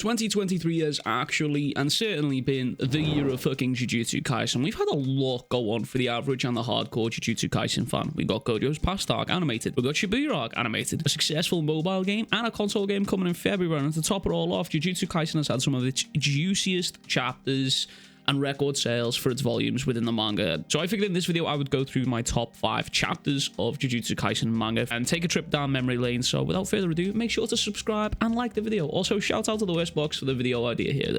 2023 has actually and certainly been the year of fucking Jujutsu Kaisen. We've had a lot go on for the average and the hardcore Jujutsu Kaisen fan. We got Gojo's past arc animated. We got Shibuya arc animated. A successful mobile game and a console game coming in February. And to top it all off, Jujutsu Kaisen has had some of its juiciest chapters and record sales for its volumes within the manga. So I figured in this video I would go through my top 5 chapters of Jujutsu Kaisen manga and take a trip down memory lane. So without further ado, make sure to subscribe and like the video. Also, shout out to the Westbox for the video idea here.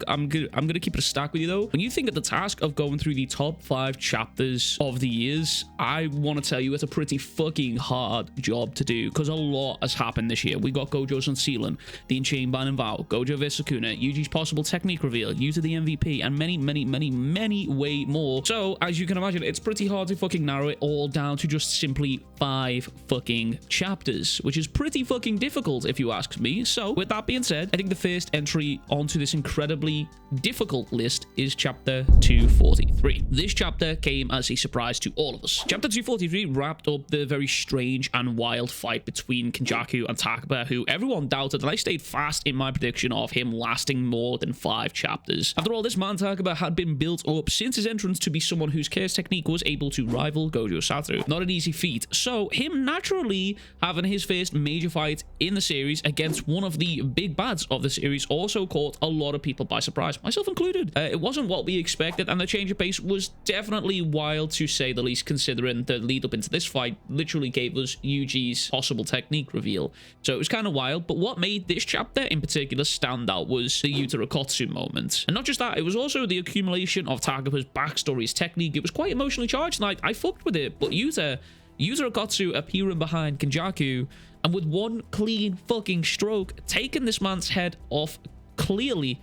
I'm gonna keep it a stack with you though. When you think of the task of going through the top 5 chapters of the years, I want to tell you it's a pretty fucking hard job to do because a lot has happened this year. We got Gojo's unsealing, the Enchained Ban and Vow, Gojo vs Sukuna, Yuji's possible technique reveal, Yuta the MVP, and many way more. So as you can imagine, it's pretty hard to fucking narrow it all down to just simply 5 fucking chapters, which is pretty fucking difficult if you ask me. So with that being said, I think the first entry onto this incredibly difficult list is chapter 243. This chapter came as a surprise to all of us. Chapter 243 wrapped up the very strange and wild fight between Kenjaku and Takaba, who everyone doubted, and I stayed fast in my prediction of him lasting more than 5 chapters. After all, this man Takaba had been built up since his entrance to be someone whose chaos technique was able to rival Gojo Satoru. Not an easy feat. So him naturally having his first major fight in the series against one of the big bads of the series also caught a lot of people by surprise, myself included. It wasn't what we expected, and the change of pace was definitely wild to say the least, considering the lead up into this fight literally gave us Yuji's possible technique reveal. So it was kind of wild, but what made this chapter in particular stand out was the Yuta Rokotsu moment. And not just that, it was also the accumulation of Takaba's backstory, his technique. It was quite emotionally charged, and I fucked with it. But Yuta Rokotsu appearing behind Kenjaku and with one clean fucking stroke taking this man's head off clearly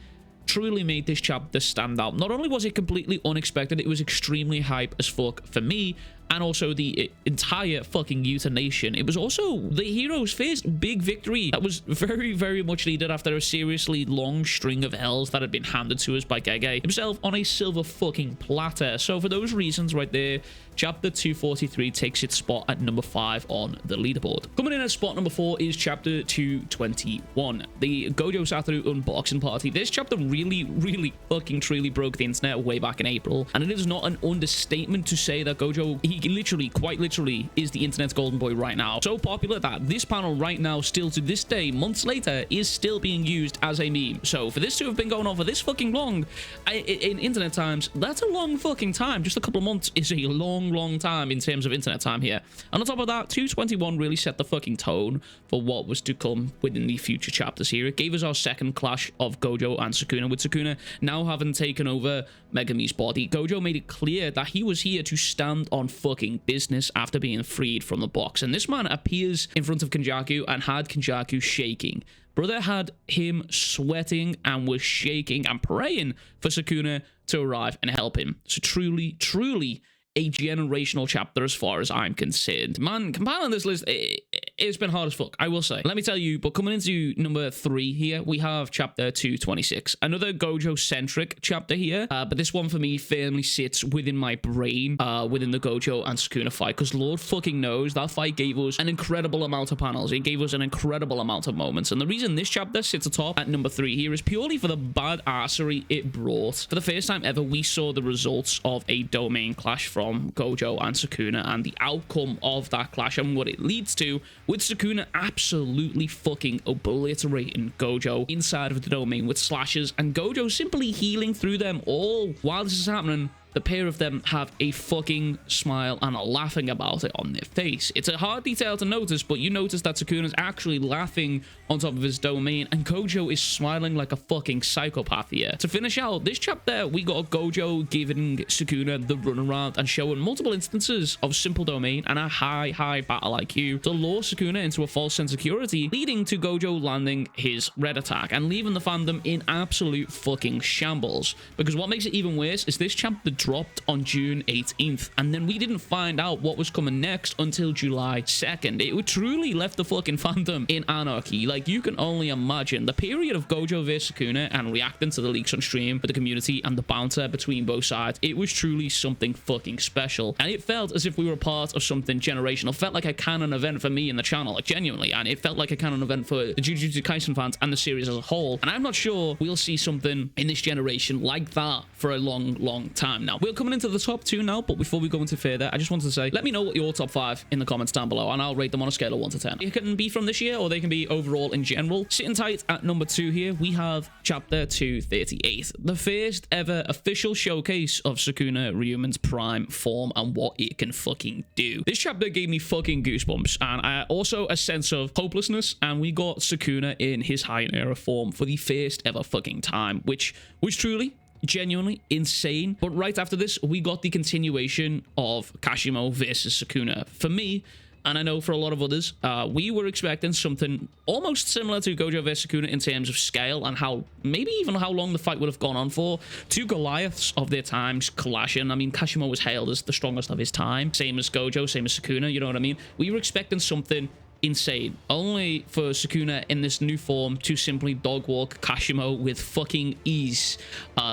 truly made this chapter stand out. Not only was it completely unexpected, it was extremely hype as fuck for me and also the entire fucking Yuta Nation. It was also the hero's first big victory that was very much needed after a seriously long string of L's that had been handed to us by Gege himself on a silver fucking platter. So for those reasons right there, chapter 243 takes its spot at number 5 on the leaderboard. Coming in at spot number 4 is chapter 221, the Gojo Satoru unboxing party. This chapter really fucking truly broke the internet way back in April, and it is not an understatement to say that Gojo, he quite literally is the internet's golden boy right now. So popular that this panel right now, still to this day, months later, is still being used as a meme. So for this to have been going on for this fucking long in internet times, that's a long fucking time. Just a couple of months is a long time in terms of internet time here. And on top of that, 221 really set the fucking tone for what was to come within the future chapters here. It gave us our second clash of Gojo and Sukuna, with Sukuna now having taken over Megami's body. Gojo made it clear that he was here to stand on fucking business after being freed from the box, and this man appears in front of Kenjaku and had Kenjaku shaking. Brother had him sweating and was shaking and praying for Sukuna to arrive and help him. So truly a generational chapter as far as I'm concerned. Man, compiling this list, it's been hard as fuck, I will say. Let me tell you, but coming into number 3 here, we have chapter 226. Another Gojo-centric chapter here, but this one for me firmly sits within my brain, within the Gojo and Sukuna fight, because Lord fucking knows that fight gave us an incredible amount of panels. It gave us an incredible amount of moments, and the reason this chapter sits atop at number 3 here is purely for the badassery it brought. For the first time ever, we saw the results of a domain clash from Gojo and Sukuna, and the outcome of that clash and what it leads to, with Sukuna absolutely fucking obliterating Gojo inside of the domain with slashes, and Gojo simply healing through them all. While this is happening, the pair of them have a fucking smile and are laughing about it on their face. It's a hard detail to notice, but you notice that Sukuna's actually laughing on top of his domain, and Gojo is smiling like a fucking psychopath here. To finish out this chapter, we got Gojo giving Sukuna the runaround and showing multiple instances of simple domain and a high battle IQ to lure Sukuna into a false sense of security, leading to Gojo landing his red attack and leaving the fandom in absolute fucking shambles. Because what makes it even worse is this chapter dropped on June 18th, and then we didn't find out what was coming next until July 2nd. It truly left the fucking fandom in anarchy. Like, you can only imagine the period of Gojo vs Sukuna and reacting to the leaks on stream with the community and the banter between both sides. It was truly something fucking special, and it felt as if we were part of something generational. It felt like a canon event for me in the channel, like, genuinely, and it felt like a canon event for the Jujutsu Kaisen fans and the series as a whole. And I'm not sure we'll see something in this generation like that for a long time now. We're coming into the top 2 now, but before we go into further, I just wanted to say, let me know what your top 5 in the comments down below, and I'll rate them on a scale of 1 to 10. It can be from this year, or they can be overall in general. Sitting tight at number 2 here, we have chapter 238, the first ever official showcase of Sukuna Ryomen's prime form and what it can fucking do. This chapter gave me fucking goosebumps, and also a sense of hopelessness, and we got Sukuna in his High-Era form for the first ever fucking time, which was truly genuinely insane. But right after this, we got the continuation of Kashimo versus Sukuna. For me, and I know for a lot of others, we were expecting something almost similar to Gojo vs Sukuna in terms of scale and how, maybe even how long the fight would have gone on for. Two Goliaths of their times clashing. I mean, Kashimo was hailed as the strongest of his time. Same as Gojo, same as Sukuna, you know what I mean? We were expecting something insane, only for Sukuna in this new form to simply dog walk Kashimo with fucking ease,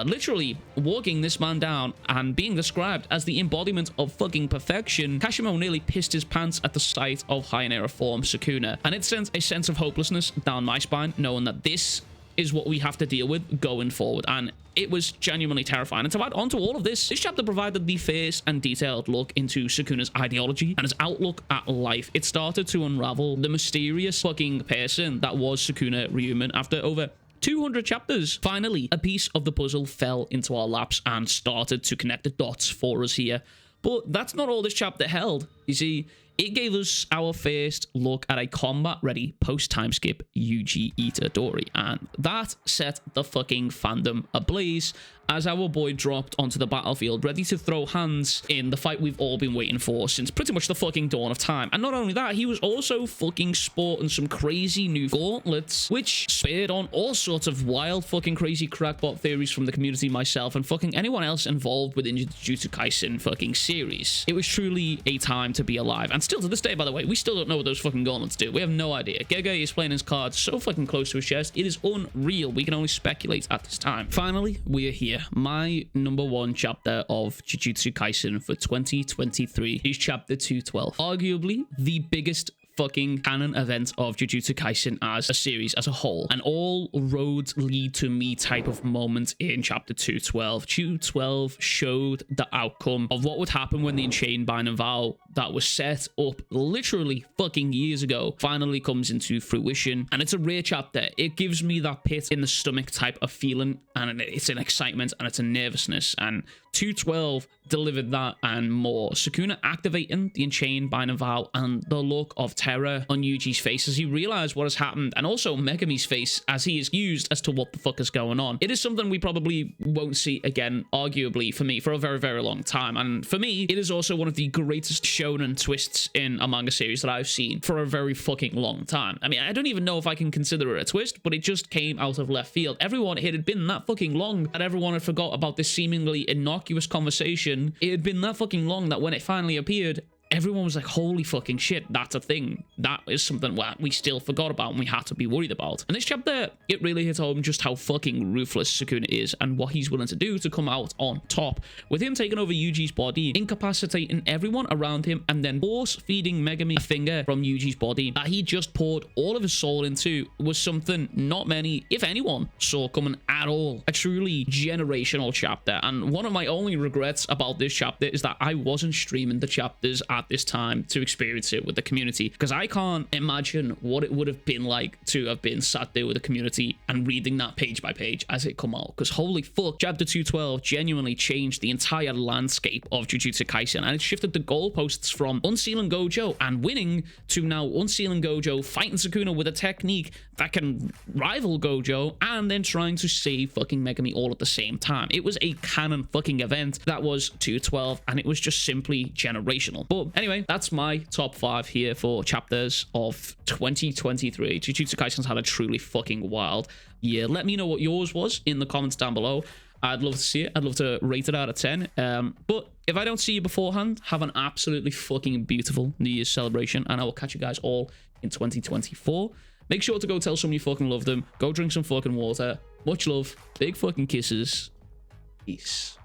literally walking this man down and being described as the embodiment of fucking perfection. Kashimo nearly pissed his pants at the sight of High-Era form Sukuna, and it sent a sense of hopelessness down my spine, knowing that this is what we have to deal with going forward, and it was genuinely terrifying. And to add on to all of this, this chapter provided the first and detailed look into Sukuna's ideology and his outlook at life. It started to unravel the mysterious fucking person that was Sukuna Ryomen after over 200 chapters. Finally, a piece of the puzzle fell into our laps and started to connect the dots for us here. But that's not all this chapter held. You see, it gave us our first look at a combat-ready post-time skip Yuji Itadori, and that set the fucking fandom ablaze as our boy dropped onto the battlefield, ready to throw hands in the fight we've all been waiting for since pretty much the fucking dawn of time. And not only that, he was also fucking sporting some crazy new gauntlets, which spurred on all sorts of wild fucking crazy crackpot theories from the community, myself, and fucking anyone else involved within the Jujutsu Kaisen fucking series. It was truly a time to be alive, and still to this day, by the way, we still don't know what those fucking gauntlets do. We have no idea. Gege is playing his cards so fucking close to his chest, it is unreal. We can only speculate at this time. Finally, we are here. My number 1 chapter of Jujutsu Kaisen for 2023 is chapter 212. Arguably the biggest fucking canon event of Jujutsu Kaisen as a series as a whole, and all roads lead to me type of moment in chapter 212. 212 showed the outcome of what would happen when the Enchained Binding Vow that was set up literally fucking years ago finally comes into fruition, and it's a rare chapter. It gives me that pit in the stomach type of feeling, and it's an excitement and it's a nervousness, and 212 delivered that and more. Sukuna activating the Enchained Binding Vow and the look of terror on Yuji's face as he realized what has happened, and also Megami's face as he is used as to what the fuck is going on. It is something we probably won't see again, arguably, for me, for a very long time. And for me, it is also one of the greatest shonen twists in a manga series that I've seen for a very fucking long time. I mean, I don't even know if I can consider it a twist, but it just came out of left field. Everyone, it had been that fucking long that everyone had forgot about this seemingly innocuous conversation. It had been that fucking long that when it finally appeared, everyone was like, holy fucking shit, that's a thing. That is something that we still forgot about and we had to be worried about. And this chapter, it really hit home just how fucking ruthless Sukuna is and what he's willing to do to come out on top. With him taking over Yuji's body, incapacitating everyone around him, and then force-feeding Megami a finger from Yuji's body that he just poured all of his soul into was something not many, if anyone, saw coming at all. A truly generational chapter. And one of my only regrets about this chapter is that I wasn't streaming the chapters at this time to experience it with the community, because I can't imagine what it would have been like to have been sat there with the community and reading that page by page as it come out, because holy fuck, chapter 212 genuinely changed the entire landscape of Jujutsu Kaisen, and it shifted the goalposts from unsealing Gojo and winning to now unsealing Gojo, fighting Sukuna with a technique that can rival Gojo, and then trying to save fucking Megami all at the same time. It was a canon fucking event that was 212, and it was just simply generational. But anyway, that's my top 5 here for chapters of 2023. Jujutsu Kaisen's had a truly fucking wild year. Let me know what yours was in the comments down below. I'd love to see it. I'd love to rate it out of 10. But if I don't see you beforehand, have an absolutely fucking beautiful New Year's celebration, and I will catch you guys all in 2024. Make sure to go tell someone you fucking love them. Go drink some fucking water. Much love. Big fucking kisses. Peace.